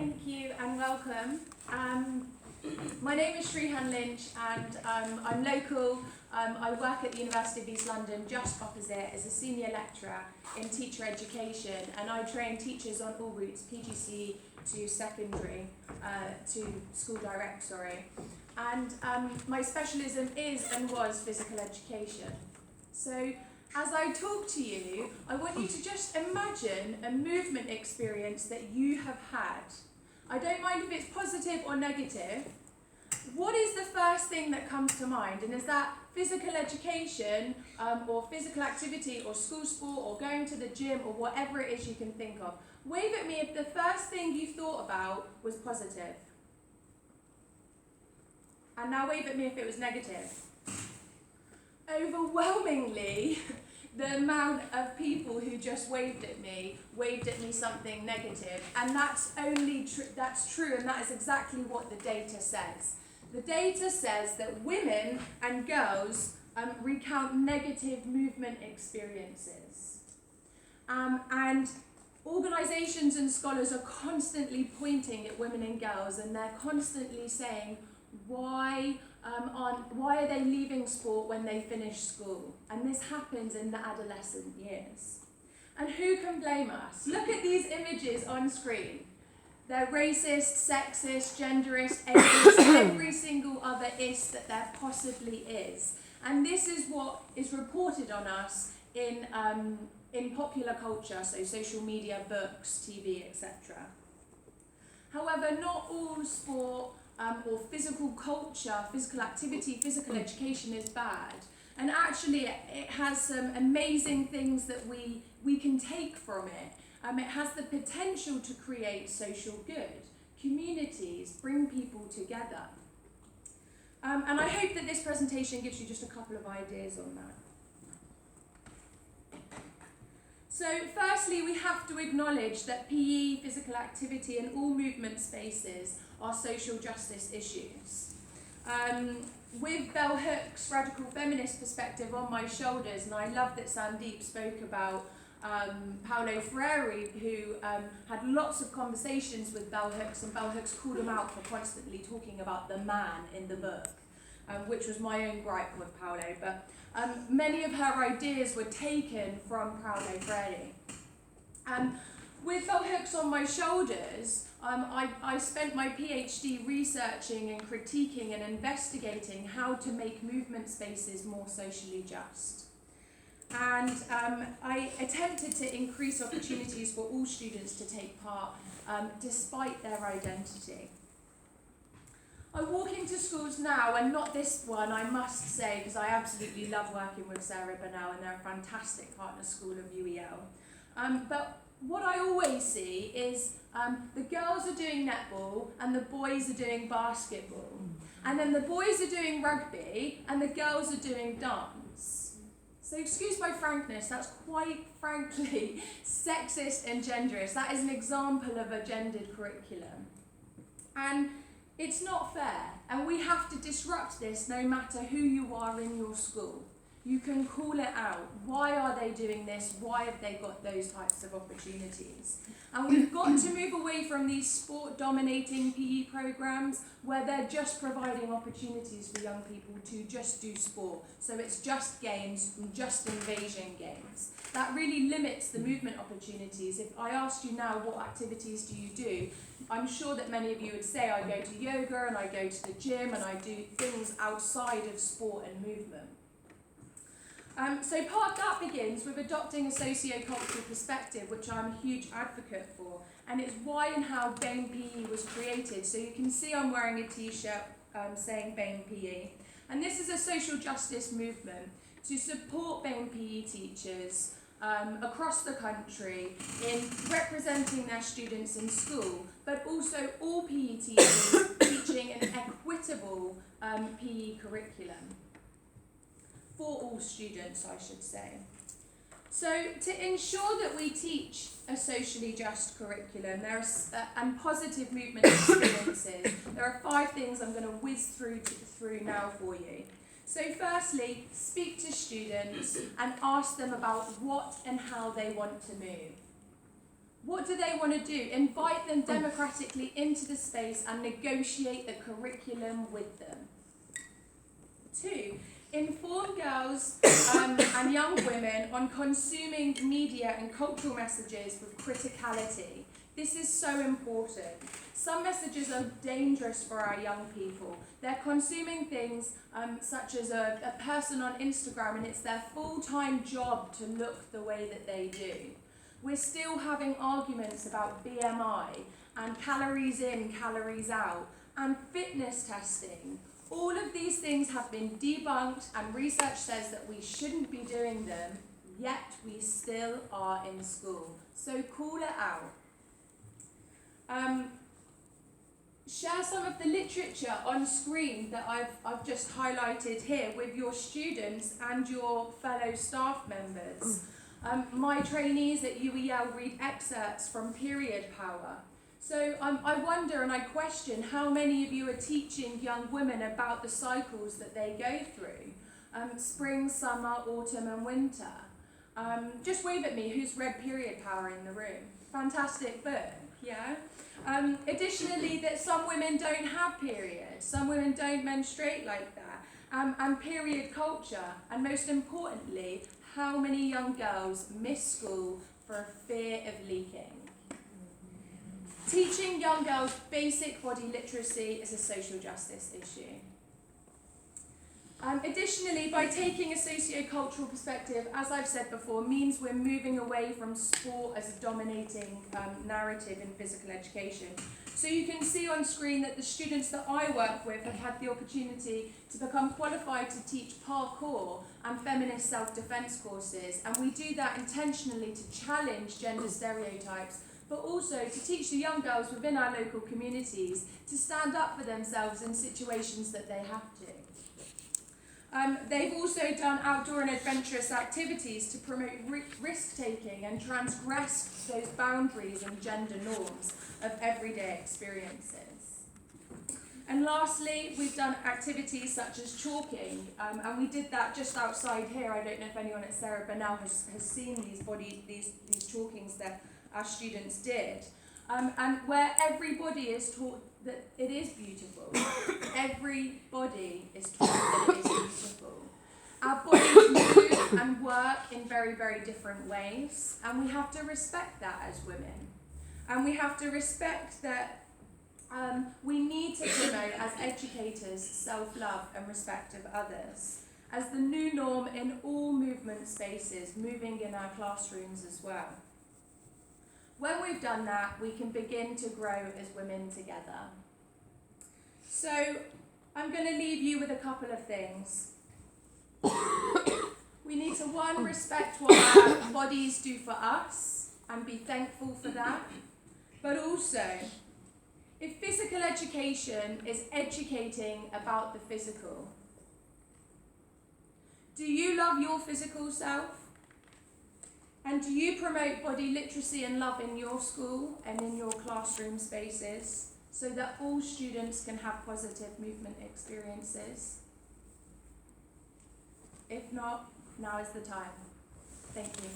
Thank you and welcome. My name is Shrehan Lynch and I'm local. I work at the University of East London just opposite as a senior lecturer in teacher education, and I train teachers on all routes, PGC to secondary, to school direct, And my specialism is and was physical education. So as I talk to you, I want you to just imagine a movement experience that you have had. I don't mind if it's positive or negative. What is the first thing that comes to mind? And is that physical education or physical activity or school sport or going to the gym or whatever it is you can think of? Wave at me if the first thing you thought about was positive. And now wave at me if it was negative. Overwhelmingly, the amount of people who just waved at me something negative, and that's true, and that is exactly what the data says. The data says that women and girls recount negative movement experiences, and organisations and scholars are constantly pointing at women and girls, and they're constantly saying, why are they leaving sport when they finish school? And this happens in the adolescent years. And who can blame us? Look at these images on screen. They're racist, sexist, genderist, ageist, every single other is that there possibly is. And this is what is reported on us in popular culture, so social media, books, TV, etc. However, not all sport or physical culture, physical activity, physical education is bad. And actually it has some amazing things that we can take from it. It has the potential to create social good, communities, bring people together. And I hope that this presentation gives you just a couple of ideas on that. So firstly, we have to acknowledge that PE, physical activity, and all movement spaces are social justice issues. With Bell Hook's radical feminist perspective on my shoulders, and I love that Sandeep spoke about Paulo Freire, who had lots of conversations with Bell Hooks, and Bell Hooks called him out for constantly talking about the man in the book, which was my own gripe with Paulo. But many of her ideas were taken from Paulo Freire. With Bell Hooks on my shoulders, I spent my PhD researching and critiquing and investigating how to make movement spaces more socially just. And I attempted to increase opportunities for all students to take part, despite their identity. I walk into schools now, and not this one, I must say, because I absolutely love working with Sarah Bonnel, and they're a fantastic partner school of UEL. But what I always see is the girls are doing netball and the boys are doing basketball. And then the boys are doing rugby and the girls are doing dance. So excuse my frankness, that's quite frankly sexist and genderist. That is an example of a gendered curriculum. And it's not fair, and we have to disrupt this no matter who you are in your school. You can call it out. Why are they doing this? Why have they got those types of opportunities? And we've got to move away from these sport-dominating PE programs where they're just providing opportunities for young people to just do sport. So it's just games and just invasion games. That really limits the movement opportunities. If I asked you now, what activities do you do? I'm sure that many of you would say, I go to yoga and I go to the gym and I do things outside of sport and movement. So part of that begins with adopting a socio-cultural perspective, which I'm a huge advocate for, and it's why and how BAME PE was created. So you can see I'm wearing a t-shirt saying BAME PE, and this is a social justice movement to support BAME PE teachers across the country in representing their students in school, but also all PE teachers teaching an equitable PE curriculum. For all students, I should say. So to ensure that we teach a socially just curriculum and positive movement experiences, there are 5 things I'm going to whiz through now for you. So firstly, speak to students and ask them about what and how they want to move. What do they want to do? Invite them democratically into the space and negotiate the curriculum with them. 2, inform girls and young women on consuming media and cultural messages with criticality. This is so important. Some messages are dangerous for our young people. They're consuming things such as a person on Instagram, and it's their full-time job to look the way that they do. We're still having arguments about BMI and calories in, calories out, and fitness testing. All of these things have been debunked, and research says that we shouldn't be doing them, yet we still are in school. So call it out. Share some of the literature on screen that I've just highlighted here with your students and your fellow staff members. My trainees at UEL read excerpts from Period Power. So I wonder and I question how many of you are teaching young women about the cycles that they go through. Spring, summer, autumn and winter. Just wave at me who's read Period Power in the room. Fantastic book, yeah? Additionally, that some women don't have periods, some women don't menstruate like that, and period culture, and most importantly, how many young girls miss school for fear of leaking. Teaching young girls basic body literacy is a social justice issue. Additionally, by taking a socio-cultural perspective, as I've said before, means we're moving away from sport as a dominating narrative in physical education. So you can see on screen that the students that I work with have had the opportunity to become qualified to teach parkour and feminist self-defense courses, and we do that intentionally to challenge gender stereotypes, but also to teach the young girls within our local communities to stand up for themselves in situations that they have to. They've also done outdoor and adventurous activities to promote risk-taking and transgress those boundaries and gender norms of everyday experiences. And lastly, we've done activities such as chalking, and we did that just outside here. I don't know if anyone at Sarah Bonnel has seen these chalkings that our students did, and where everybody is taught that it is beautiful. Everybody is taught that it is beautiful. Our bodies move and work in very, very different ways, and we have to respect that as women. And we have to respect that we need to promote, as educators, self-love and respect of others, as the new norm in all movement spaces, moving in our classrooms as well. When we've done that, we can begin to grow as women together. So, I'm going to leave you with a couple of things. We need to, 1, respect what our bodies do for us and be thankful for that. But also, if physical education is educating about the physical, do you love your physical self? And do you promote body literacy and love in your school and in your classroom spaces so that all students can have positive movement experiences? If not, now is the time. Thank you.